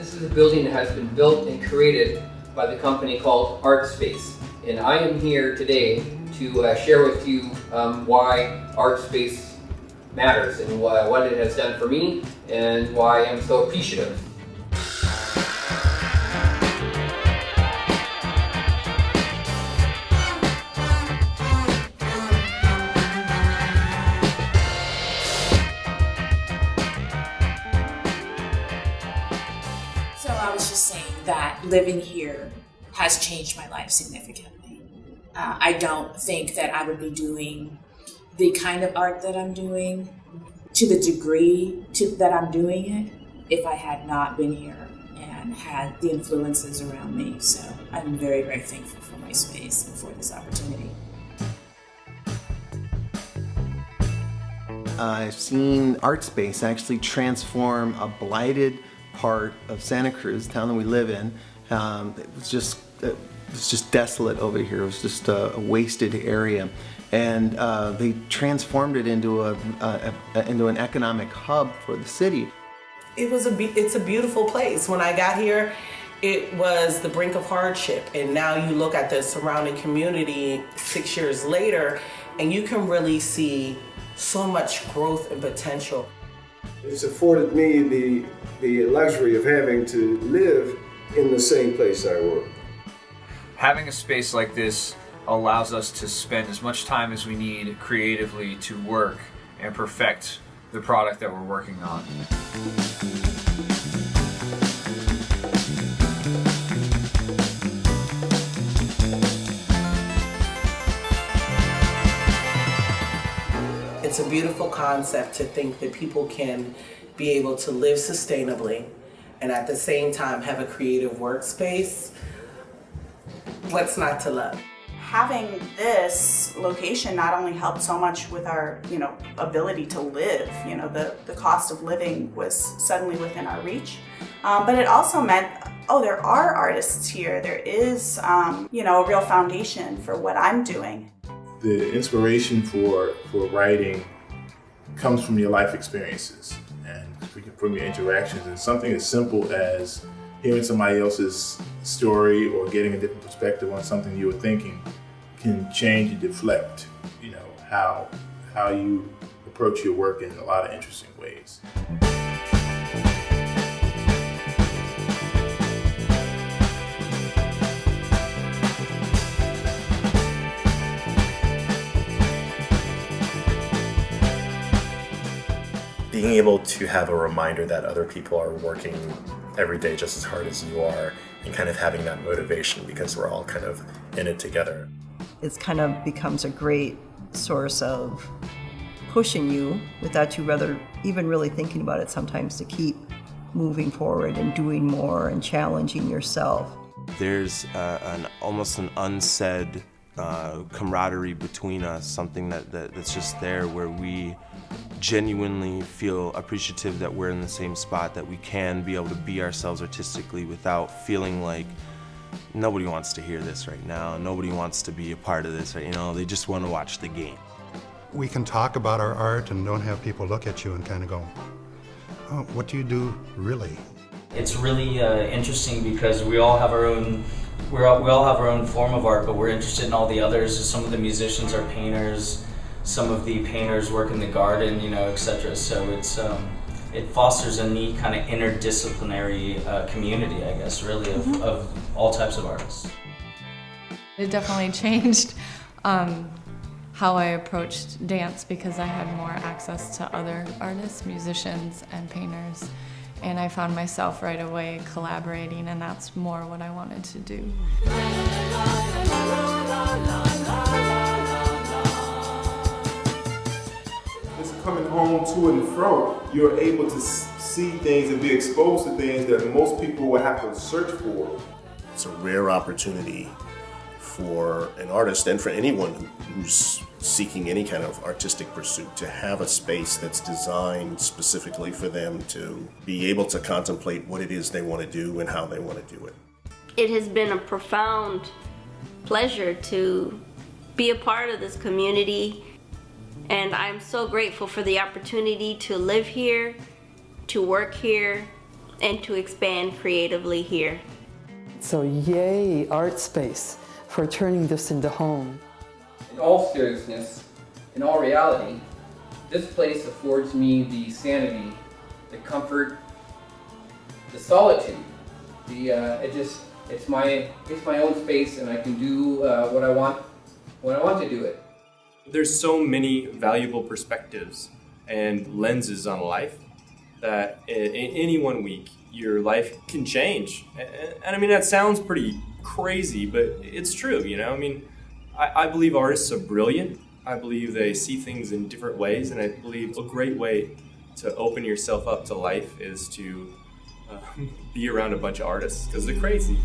This is a building that has been built and created by the company called Artspace. And I am here today to share with you why Artspace matters and what it has done for me and why I'm so appreciative. So I was just saying that living here has changed my life significantly. I don't think that I would be doing the kind of art that I'm doing to the degree that I'm doing it if I had not been here and had the influences around me. So I'm very, very thankful for my space and for this opportunity. I've seen Artspace actually transform a blighted part of Santa Cruz, town that we live in. It was just desolate over here. It was just a wasted area, and they transformed it into an economic hub for the city. It's a beautiful place. When I got here, it was the brink of hardship, and now you look at the surrounding community 6 years later, and you can really see so much growth and potential. It's afforded me the luxury of having to live in the same place I work. Having a space like this allows us to spend as much time as we need creatively to work and perfect the product that we're working on. It's a beautiful concept to think that people can be able to live sustainably and at the same time have a creative workspace. What's not to love? Having this location not only helped so much with our, ability to live, the cost of living was suddenly within our reach, but it also meant, there are artists here. There is, a real foundation for what I'm doing. The inspiration for writing comes from your life experiences and from your interactions. And something as simple as hearing somebody else's story or getting a different perspective on something you were thinking can change and deflect, how you approach your work in a lot of interesting ways. Being able to have a reminder that other people are working every day just as hard as you are, and kind of having that motivation because we're all kind of in it together. It kind of becomes a great source of pushing you without you rather even really thinking about it sometimes, to keep moving forward and doing more and challenging yourself. There's almost an unsaid camaraderie between us, something that's just there where we genuinely feel appreciative that we're in the same spot, that we can be able to be ourselves artistically without feeling like nobody wants to hear this right now, nobody wants to be a part of this, right? They just want to watch the game. We can talk about our art and don't have people look at you and kind of go, oh, what do you do really? It's really interesting because we all have our own form of art, but we're interested in all the others. Some of the musicians are painters, some of the painters work in the garden, etc. So it fosters a neat kind of interdisciplinary community, I guess, really, of all types of artists. It definitely changed how I approached dance because I had more access to other artists, musicians, and painters. And I found myself right away collaborating, and that's more what I wanted to do. Just coming home to and fro, you're able to see things and be exposed to things that most people would have to search for. It's a rare opportunity for an artist and for anyone who's seeking any kind of artistic pursuit to have a space that's designed specifically for them to be able to contemplate what it is they want to do and how they want to do it. It has been a profound pleasure to be a part of this community, and I'm so grateful for the opportunity to live here, to work here, and to expand creatively here. So yay, Artspace, for turning this into home. In all seriousness, in all reality, this place affords me the sanity, the comfort, the solitude. It's my own space, and I can do what I want when I want to do it. There's so many valuable perspectives and lenses on life that in any one week your life can change. And I mean, that sounds pretty crazy, but it's true, you know? I mean, I believe artists are brilliant. I believe they see things in different ways, and I believe a great way to open yourself up to life is to be around a bunch of artists, because they're crazy.